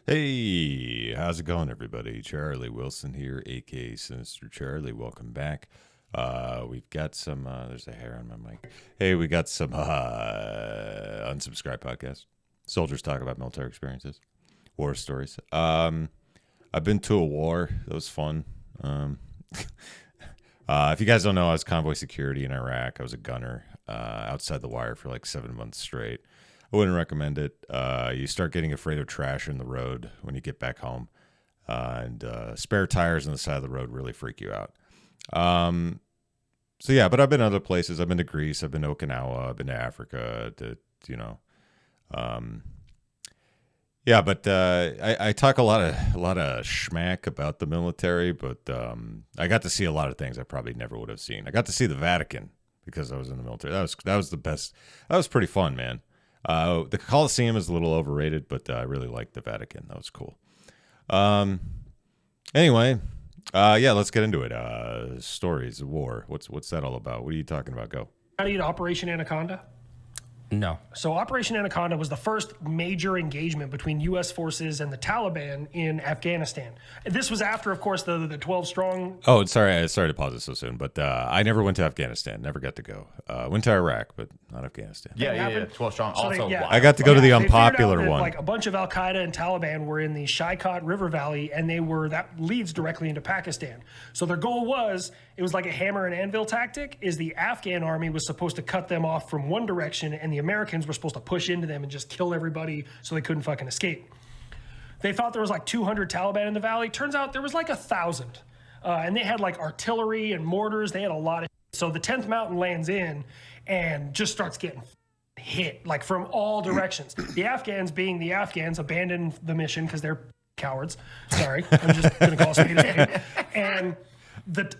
Hey, how's it going, everybody? Charlie Wilson here, aka Sinister Charlie. Welcome back. We've got some. There's a hair on my mic. Hey, we got some unsubscribed podcast. Soldiers talk about military experiences, war stories. I've been to a war. That was fun. If you guys don't know, I was convoy security in Iraq. I was a gunner outside the wire for like 7 months straight. I wouldn't recommend it. You start getting afraid of trash in the road when you get back home. And spare tires on the side of the road really freak you out. So yeah, but I've been other places. I've been to Greece. I've been to Okinawa. I've been to Africa. Yeah, but I talk a lot of schmack about the military, but I got to see a lot of things I probably never would have seen. I got to see the Vatican because I was in the military. That was the best. That was pretty fun, man. The Colosseum is a little overrated, but I really liked the Vatican. That was cool. Anyway, yeah, let's get into it. Stories of war. What's that all about? What are you talking about? Go. How do you Operation Anaconda? No. So Operation Anaconda was the first major engagement between U.S. forces and the Taliban in Afghanistan. This was after, of course, the 12 strong. Oh, sorry to pause it so soon, but I never went to Afghanistan. Never got to go. Went to Iraq, but not Afghanistan. Yeah. 12 strong. So Also, I got to go to the unpopular one. Like a bunch of Al Qaeda and Taliban were in the Shaikat River Valley, and that leads directly into Pakistan. So their goal was, it was like a hammer and anvil tactic. Is the Afghan army was supposed to cut them off from one direction, and the Americans were supposed to push into them and just kill everybody so they couldn't fucking escape. They thought there was like 200 Taliban in the valley. Turns out there was like 1,000. And they had like artillery and mortars. They had a lot of. So the 10th Mountain lands in and just starts getting hit like from all directions. The Afghans, being the Afghans, abandoned the mission because they're cowards. Sorry, I'm just going to call a spade a spade. And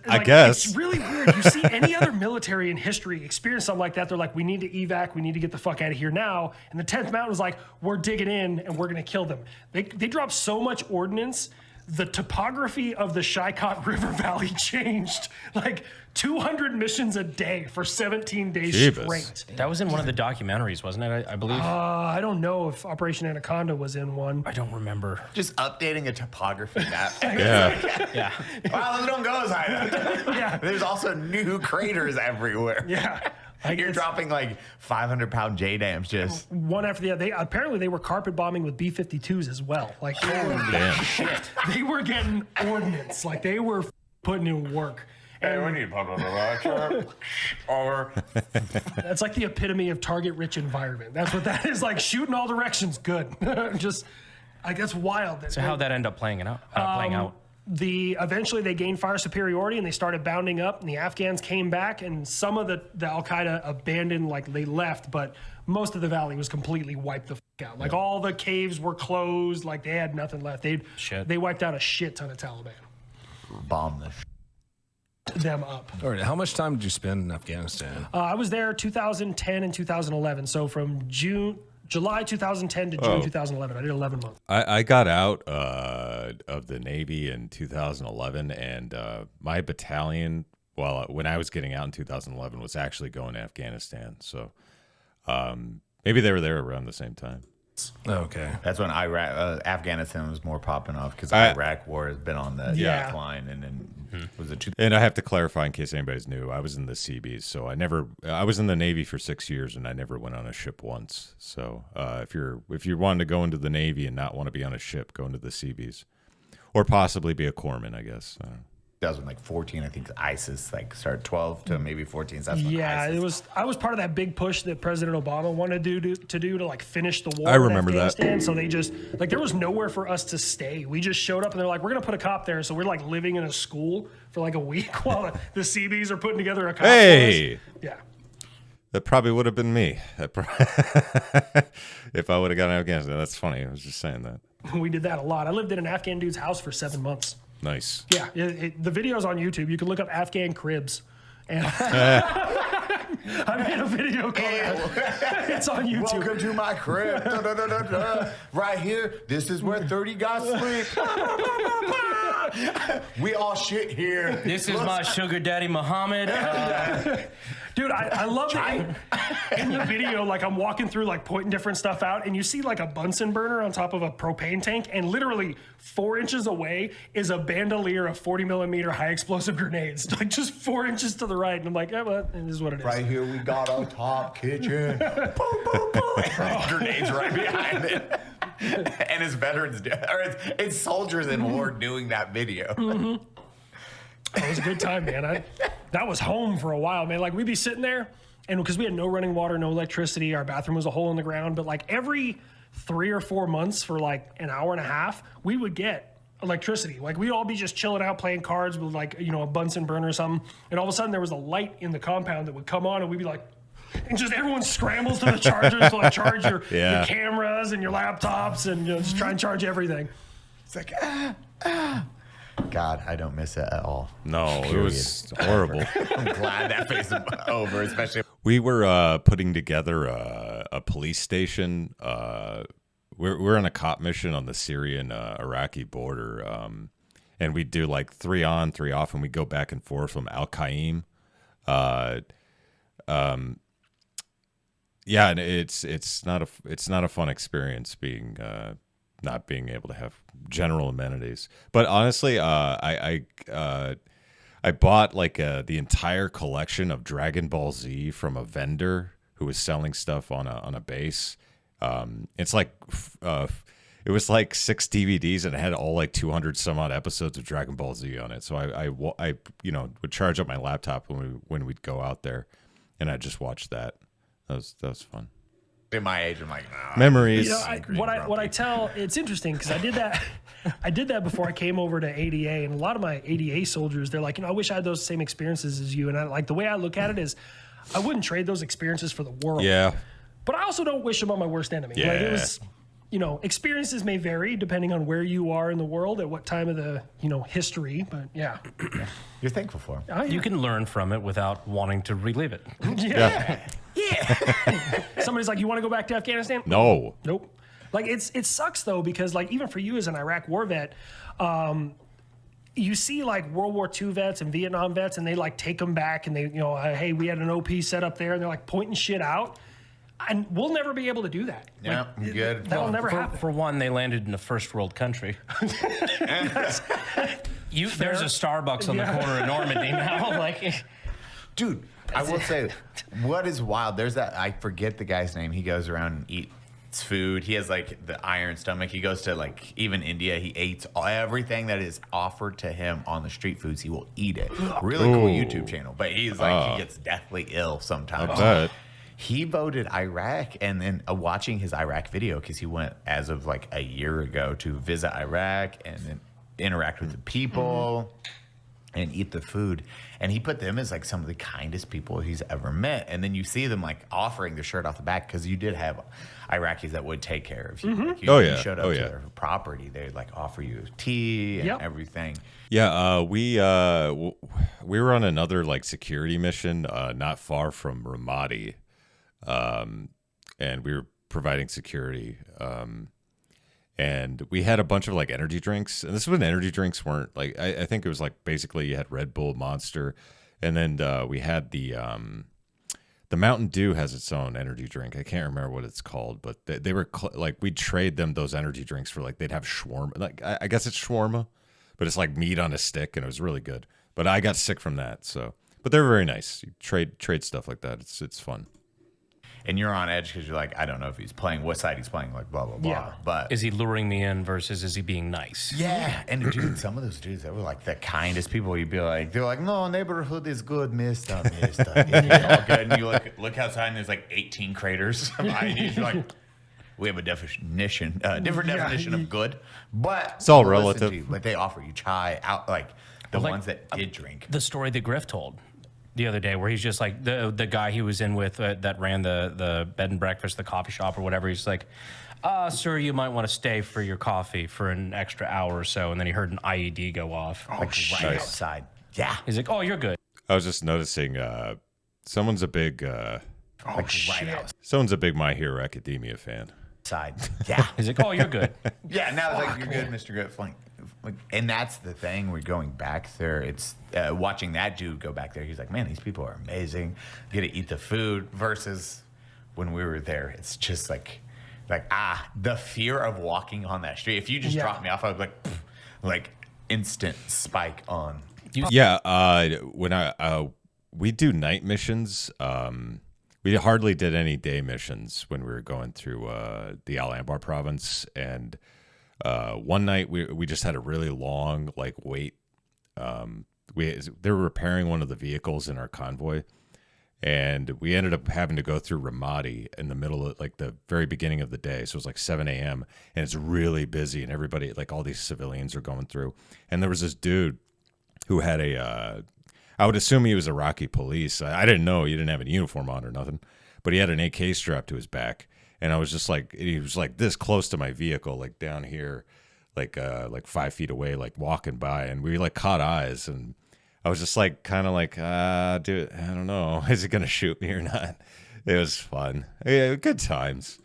I guess it's really weird. You see any other military in history experience something like that, they're like, we need to evac, we need to get the fuck out of here now. And the 10th Mountain was like, we're digging in and we're going to kill them. They dropped so much ordnance, the topography of the Shaikat River Valley changed. Like 200 missions a day for 17 days straight. That was in one of the documentaries, wasn't it? I believe. I don't know if Operation Anaconda was in one. I don't remember. Just updating a topography map. Yeah. Wow, those don't go as high. Yeah. There's also new craters everywhere. Yeah. You're dropping like 500-pound J-dams just. One after the other. Apparently they were carpet bombing with B-52s as well. Like, Damn. shit. They were getting ordnance. Like, they were putting in work. Hey, we need public relations. Over. That's like the epitome of target-rich environment. That's what that is. Like, shoot in all directions, good. Just, like, that's wild. So how'd that end up playing out? Eventually they gained fire superiority and they started bounding up, and the Afghans came back, and some of the Al Qaeda abandoned, like they left, but most of the valley was completely wiped the fuck out. Like all the caves were closed, like they had nothing left. They wiped out a shit ton of Taliban. Bomb them up. All right, how much time did you spend in Afghanistan? I was there 2010 and 2011, so from July 2010 to June 2011. I did 11 months. I got out of the Navy in 2011, and my battalion, when I was getting out in 2011, was actually going to Afghanistan. So maybe they were there around the same time. Okay. That's when Afghanistan was more popping off because the Iraq war has been on the decline, and then was it And I have to clarify in case anybody's new, I was in the Seabees, so I was in the Navy for 6 years, and I never went on a ship once. So if you're wanting to go into the Navy and not want to be on a ship, go into the Seabees, or possibly be a corpsman, I guess. 2014, I think ISIS started 12 to maybe 14. So that's when ISIS. I was part of that big push that President Obama wanted to do to finish the war. I remember in Afghanistan. that. So they just there was nowhere for us to stay. We just showed up and they're like, we're gonna put a cop there. So we're living in a school for a week while the Seabees are putting together a cop. Hey, yeah. That probably would have been me. If I would have gone to Afghanistan. That's funny. I was just saying that. We did that a lot. I lived in an Afghan dude's house for 7 months. Nice. Yeah, the video's on YouTube. You can look up Afghan cribs. And I made a video called it's on YouTube. Welcome to my crib. Right here, this is where 30 guys sleep. We all shit here. This is my sugar daddy, Muhammad. Dude, I love it. In the video, like I'm walking through, like pointing different stuff out, and you see like a Bunsen burner on top of a propane tank, and literally 4 inches away is a bandolier of 40 millimeter high explosive grenades, like just 4 inches to the right. And I'm like, yeah, well, it is what it is. Right here, we got our top kitchen. Boom, boom, boom. Grenades right behind it. And it's veterans, or it's soldiers in war doing that video. Mm-hmm. It was a good time, man. That was home for a while, man. Like we'd be sitting there, and because we had no running water, no electricity, our bathroom was a hole in the ground. But like every 3 or 4 months for like an hour and a half, we would get electricity. Like we'd all be just chilling out playing cards with like, you know, a Bunsen burner or something. And all of a sudden there was a light in the compound that would come on, and we'd be like, and just everyone scrambles to the chargers to like charge your cameras and your laptops, and you know, just try and charge everything. It's like, God, I don't miss it at all. No, Period. it was horrible. I'm glad that phase is over, especially. We were putting together a police station. We're on a cop mission on the Syrian-Iraqi border, and we do like 3 on, 3 off, and we go back and forth from Al Qaim. Yeah, and it's not a fun experience being not being able to have general amenities. But honestly, I bought like the entire collection of Dragon Ball Z from a vendor who was selling stuff on a base. It's like it was like 6 DVDs, and it had all like 200 some odd episodes of Dragon Ball Z on it. So I would charge up my laptop when we'd go out there, and I'd just watch that. That was fun. In my age, I'm like, nah, memories. You know, what I tell, it's interesting because I did that before I came over to ADA, and a lot of my ADA soldiers, they're like, you know, I wish I had those same experiences as you. And I like the way I look at it is, I wouldn't trade those experiences for the world. Yeah. But I also don't wish them on my worst enemy. Yeah. Like it was, you know, experiences may vary depending on where you are in the world at what time of the, you know, history. But yeah. You're thankful for him. Oh, yeah. You can learn from it without wanting to relive it. Yeah. Somebody's like, you want to go back to Afghanistan? No. Nope. Like it sucks though, because like even for you as an Iraq war vet, you see like World War II vets and Vietnam vets, and they like take them back, and they, you know, hey, we had an OP set up there, and they're like pointing shit out, and we'll never be able to do that. Yeah, like, good. That'll never happen. For one, they landed in a first world country. There's a Starbucks on the corner of Normandy now. Like, Dude, I will say, what is wild, there's that, I forget the guy's name. He goes around and eats food. He has like the iron stomach. He goes to like even India. He eats everything that is offered to him on the street foods. He will eat it. Really cool YouTube channel. But he's like, he gets deathly ill sometimes. I bet. He voted Iraq, and then watching his Iraq video, because he went as of like a year ago to visit Iraq and then interact with the people and eat the food. And he put them as like some of the kindest people he's ever met. And then you see them like offering their shirt off the back, because you did have Iraqis that would take care of you. Like, you showed up to their property, they'd like offer you tea and everything. Yeah, we were on another like security mission not far from Ramadi, and we were providing security. And we had a bunch of like energy drinks, and this is when energy drinks weren't like, I think it was like basically you had Red Bull, Monster, and then we had the Mountain Dew has its own energy drink. I can't remember what it's called, but they were like, we'd trade them those energy drinks for like, they'd have shawarma. Like I guess it's shawarma, but it's like meat on a stick, and it was really good. But I got sick from that. So, but they're very nice. You trade stuff like that. It's fun. And you're on edge because you're like, I don't know if he's playing, what side he's playing, like blah, blah, blah. Yeah. But is he luring me in versus is he being nice? yeah. And dude, some of those dudes, they were like the kindest people. You'd be like, they're like, no, neighborhood is good, mister. It's all good. And you look outside, and there's like 18 craters behind you. You're like, we have a different definition of good. But it's all listen relative. to you. Like they offer you chai out, like the ones that did drink. The story that Griff told the other day, where he's just like the guy he was in with that ran the bed and breakfast, the coffee shop or whatever. He's like, sir, you might want to stay for your coffee for an extra hour or so. And then he heard an IED go off. Oh, right outside. Yeah. He's like, oh, you're good. I was just noticing someone's a big someone's a big My Hero Academia fan. Outside. Yeah. He's like, oh, you're good. Yeah, now it's like, you're good, Mr. Good. Like, and that's the thing. We're going back there. It's watching that dude go back there. He's like, man, these people are amazing. Get to eat the food. Versus when we were there, it's just like the fear of walking on that street. If you just dropped me off, I was like instant spike on. When we do night missions, we hardly did any day missions when we were going through the Al Anbar province, and one night we just had a really long wait. They were repairing one of the vehicles in our convoy, and we ended up having to go through Ramadi in the middle of the very beginning of the day. So it was 7 a.m. and it's really busy, and everybody all these civilians are going through. And there was this dude who had I would assume he was Iraqi police. I didn't know. He didn't have a uniform on or nothing, but he had an AK strapped to his back. And I was just he was this close to my vehicle, down here, 5 feet away, walking by. And we caught eyes. And I was just dude, I don't know. Is he going to shoot me or not? It was fun. Yeah, good times.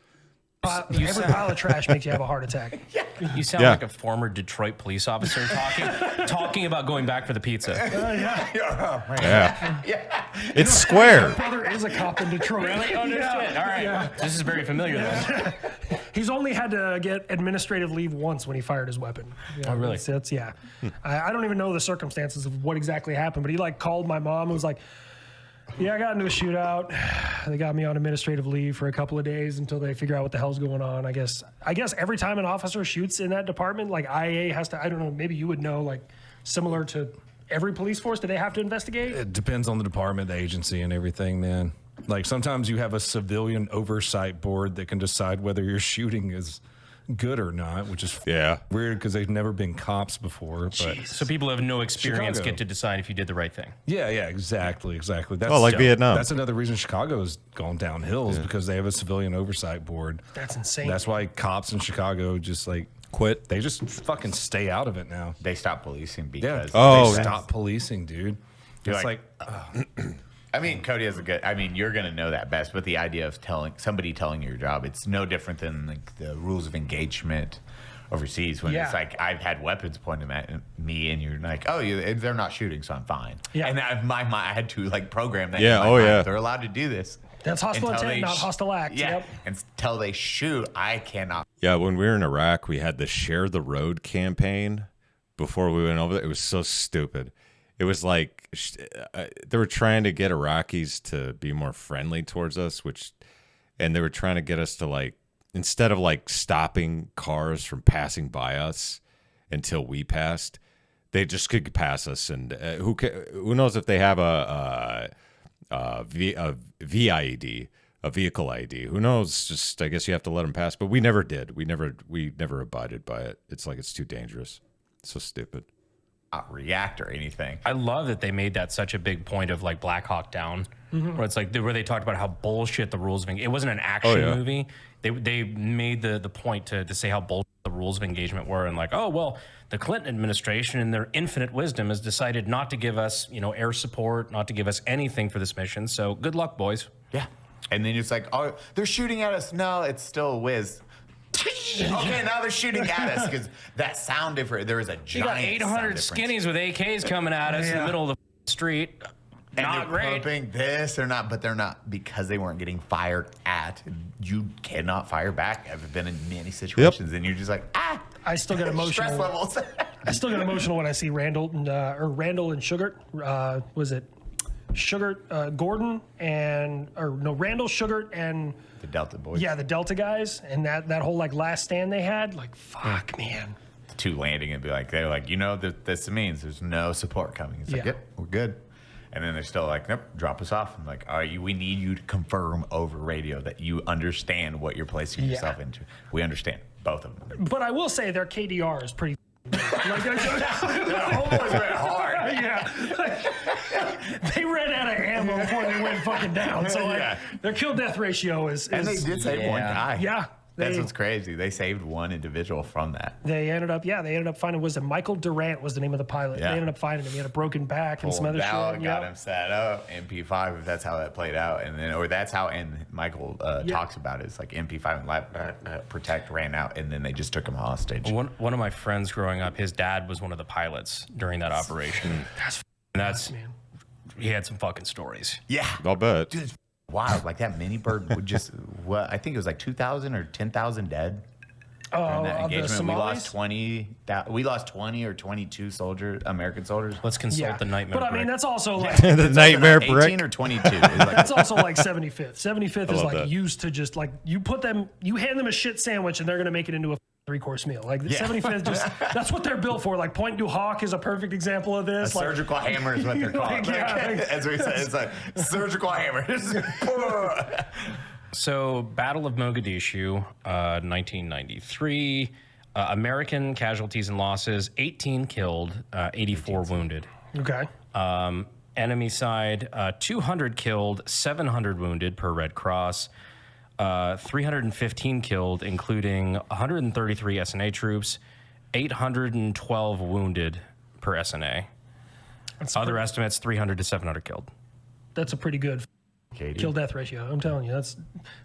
Every pile of trash makes you have a heart attack. You sound like a former Detroit police officer talking about going back for the pizza. It's square. My brother is a cop in Detroit. Really? Oh, no shit. All right. Yeah. This is very familiar then. He's only had to get administrative leave once when he fired his weapon. Oh, really? That's I don't even know the circumstances of what exactly happened, but he called my mom and was like, yeah, I got into a shootout. They got me on administrative leave for a couple of days until they figure out what the hell's going on. I guess every time an officer shoots in that department, IA has to, I don't know, maybe you would know, similar to every police force, do they have to investigate? It depends on the department, the agency, and everything, man. Sometimes you have a civilian oversight board that can decide whether your shooting is good or not, which is weird because they've never been cops before. But so people who have no experience Chicago. get to decide if you did the right thing. Yeah, exactly. That's Vietnam. That's another reason Chicago's gone downhill is because they have a civilian oversight board. That's insane. That's why cops in Chicago just quit. They just fucking stay out of it now. They stop policing because they stop policing, dude. You're I mean, Cody has you're going to know that best, but the idea of somebody telling you your job, it's no different than the rules of engagement overseas when it's I've had weapons pointed at me and you're they're not shooting, so I'm fine. Yeah. And I had to program that. Yeah. Mind. They're allowed to do this. That's hostile intent, not hostile act. Yeah. Yep. Until they shoot, I cannot. Yeah. When we were in Iraq, we had the Share the Road campaign before we went over there. It was so stupid. It was they were trying to get Iraqis to be more friendly towards us, and they were trying to get us to instead of stopping cars from passing by us until we passed, they just could pass us. And who knows if they have a VID, a vehicle ID? Who knows? Just I guess you have to let them pass. But we never did. We never abided by it. It's it's too dangerous. It's so stupid. Not react or anything. I love that they made that such a big point of Black Hawk Down, where it's where they talked about how bullshit the rules of it wasn't an action movie. They made the point to say how bullshit the rules of engagement were, and the Clinton administration in their infinite wisdom has decided not to give us air support, not to give us anything for this mission. So good luck, boys. Yeah, and then it's they're shooting at us. No, it's still a whiz. Okay, now they're shooting at us because that sound different. There is a giant. You got 800 skinnies with AKs coming at us in the middle of the street. And not great. Pumping this or not, but they're not because they weren't getting fired at. You cannot fire back. I've been in many situations, and you're just I still get emotional. Stress levels. I still get emotional when I see Randall and Sugart. Was it Sugart, Gordon Randall, Sugart, and the Delta boys. Yeah, the Delta guys, and that whole last stand they had. Fuck, man. The two landing and be they're this means there's no support coming. It's yep, we're good. And then they're still nope, drop us off. I'm all right, we need you to confirm over radio that you understand what you're placing yourself into. We understand, both of them. But I will say their KDR is pretty. Homeboys ran hard. Yeah. They ran out of ammo before they went fucking down. So their kill death ratio is. And they did save one guy. Yeah. That's what's crazy. They saved one individual from that. They ended up finding, was it Michael Durant was the name of the pilot. Yeah. They ended up finding him. He had a broken back and some other shit. Got him set up. MP5, if that's how that played out, and then that's how. And Michael talks about it. It's like MP5 and Life Protect ran out, and then they just took him hostage. One of my friends growing up, his dad was one of the pilots during that operation. That's man. He had some fucking stories. Yeah, I'll bet. Dude, it's wild. Like that mini bird would just. I think it was like 2,000 or 10,000 dead. Oh, that engagement, we lost 20. We lost 20 or 22 American soldiers. Let's consult the nightmare. But I mean, that's also like the nightmare brick. 18 or 22. That's also like 75th. 75th is like that. used to just like you hand them a shit sandwich and they're gonna make it into a 3-course meal. Like the 75th, just that's what they're built for. Like Point du Hoc is a perfect example of this. A surgical hammer is what they're called. As we said, it's like surgical hammer. So, Battle of Mogadishu, 1993. American casualties and losses: 18 killed, 84 wounded. Okay. Enemy side: 200 killed, 700 wounded per Red Cross. 315 killed, including 133 SNA troops, 812 wounded per SNA. Other estimates: 300 to 700 killed. That's a pretty good kill death ratio. I'm telling you, that's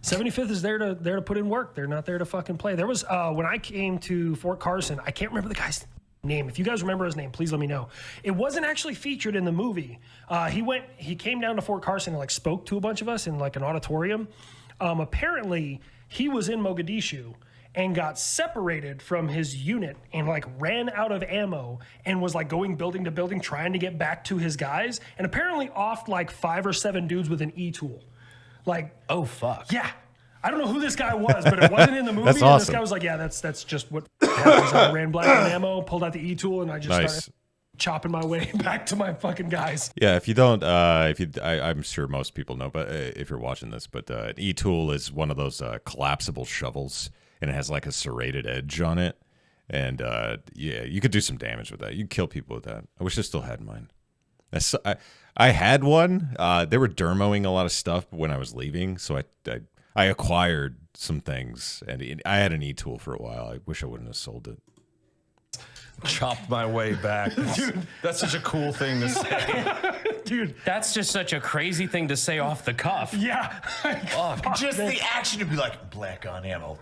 75th is there to put in work. They're not there to fucking play. There was when I came to Fort Carson, I can't remember the guy's name. If you guys remember his name, please let me know. It wasn't actually featured in the movie. He came down to Fort Carson and like spoke to a bunch of us in like an auditorium. Apparently he was in Mogadishu and got separated from his unit and like ran out of ammo and was like going building to building trying to get back to his guys, and apparently offed like 5 or 7 dudes with an E-tool. Like, oh fuck. Yeah. I don't know who this guy was, but it wasn't in the movie. That's and awesome. This guy was like, yeah, that's just what happens. I ran black on ammo, pulled out the E-tool, and I just started chopping my way back to my fucking guys. Yeah, if you don't, I'm sure most people know, but if you're watching this, but an E-tool is one of those collapsible shovels, and it has like a serrated edge on it, and yeah, you could do some damage with that. You can kill people with that. I wish I still had mine. I had one. They were dermoing a lot of stuff when I was leaving, so I acquired some things, and I had an E-tool for a while. I wish I wouldn't have sold it. Chopped my way back. Dude, that's such a cool thing to say. Dude, that's just such a crazy thing to say off the cuff. Yeah. Just the action to be like, black on ammo.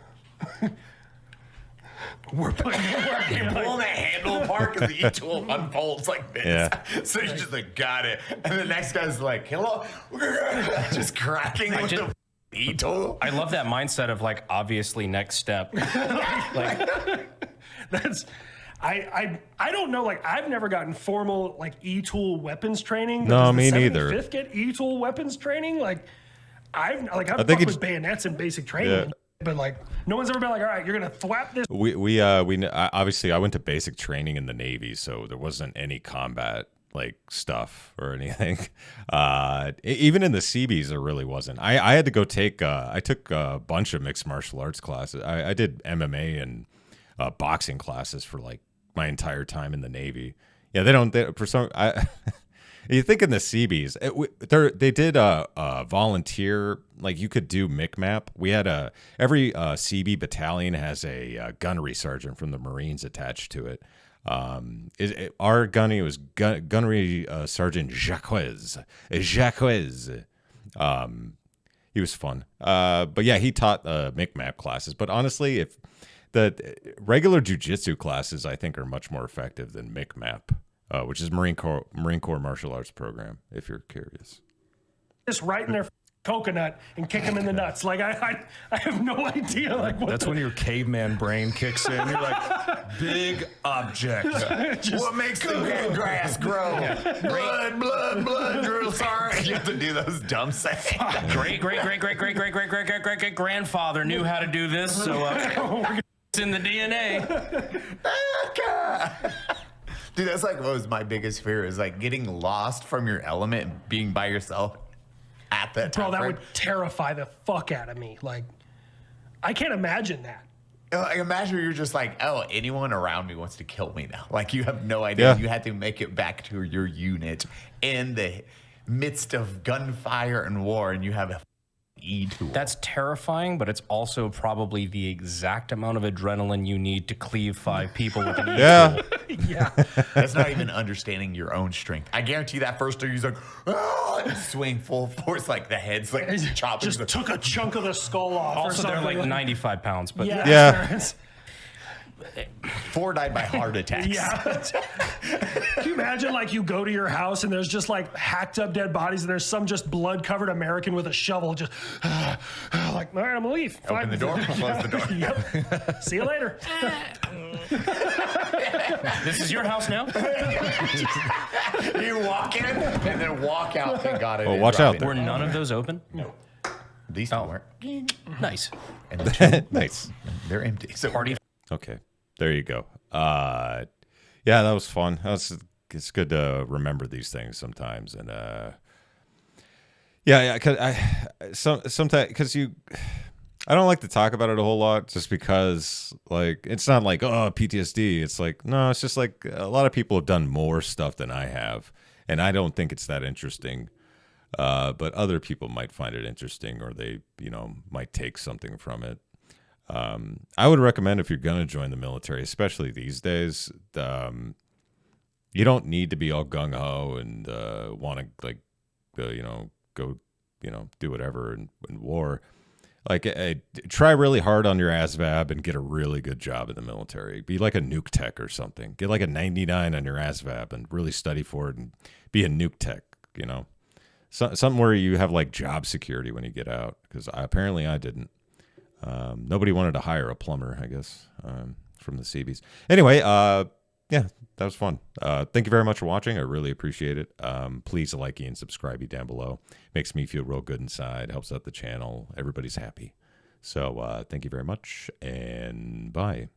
We're putting pulling that handle apart because the E-tool unfolds like this. Yeah. So he's just like, got it. And the next guy's like, hello. Just cracking with the E-tool. I love that mindset of like, obviously next step. Like that's I don't know, like I've never gotten formal like E-tool weapons training. No, me neither. 75th get E-tool weapons training? Like I've fucked with bayonets in basic training. Yeah. But like, no one's ever been like, all right, you're gonna thwap this. We obviously I went to basic training in the Navy, so there wasn't any combat like stuff or anything. Even in the Seabees, there really wasn't. I had to go take. I took a bunch of mixed martial arts classes. I did MMA and boxing classes for like my entire time in the Navy. Yeah, for some. You think in the Seabees, they did volunteer, like you could do MICMAP. We had every Seabee battalion has a gunnery sergeant from the Marines attached to it. Our gunny was gunnery sergeant Jacques. He was fun. But yeah, he taught MICMAP classes. But honestly, if the regular jiu-jitsu classes, I think, are much more effective than MICMAP. Which is Marine Corps martial arts program, if you're curious. Just right in their coconut and kick them in the nuts. Like I have no idea. Like that's when your caveman brain kicks in. You're like, big object. What makes the grass grow? Blood grew. Sorry, you have to do those dumb sayings. Great grandfather knew how to do this, so it's in the DNA. Dude, that's like what was my biggest fear is like getting lost from your element and being by yourself at that time. Bro, that would terrify the fuck out of me. Like, I can't imagine that. Like, imagine you're just like, oh, anyone around me wants to kill me now. Like, you have no idea. Yeah. You had to make it back to your unit in the midst of gunfire and war, and you have a tool. That's terrifying, but it's also probably the exact amount of adrenaline you need to cleave 5 people with an E Yeah. tool. Yeah. That's not even understanding your own strength. I guarantee that first dude, he's like, "Ah," and swing full force, like the head's like chopping. Just took a chunk of the skull off. Also, or they're something. like 95 pounds, but Yeah. Yeah. 4 died by heart attacks. Yeah. Can you imagine, like, you go to your house and there's just like hacked up dead bodies and there's some just blood covered American with a shovel, just like, all right, I'm gonna leave. Open the door, close the door. Yep. See you later. this is your house now? You walk in and then walk out. Thank God. Oh, watch out. Were none of those open? No. These two weren't. Nice. And the two, Nice. they're empty. So Party. Okay. There you go. Yeah, that was fun. It's good to remember these things sometimes. And yeah, cause sometimes because I don't like to talk about it a whole lot just because, like, it's not like, oh, PTSD. It's like, no, it's just like a lot of people have done more stuff than I have, and I don't think it's that interesting. But other people might find it interesting, or they, might take something from it. I would recommend, if you're going to join the military, especially these days, you don't need to be all gung ho and want to, like, go, do whatever in war. Like, try really hard on your ASVAB and get a really good job in the military. Be like a nuke tech or something. Get like a 99 on your ASVAB and really study for it and be a nuke tech, something where you have like job security when you get out. Because apparently I didn't. Nobody wanted to hire a plumber, I guess, from the Seabees. Anyway, yeah, that was fun. Thank you very much for watching. I really appreciate it. Please like and subscribe down below. Makes me feel real good inside. Helps out the channel. Everybody's happy. So thank you very much, and bye.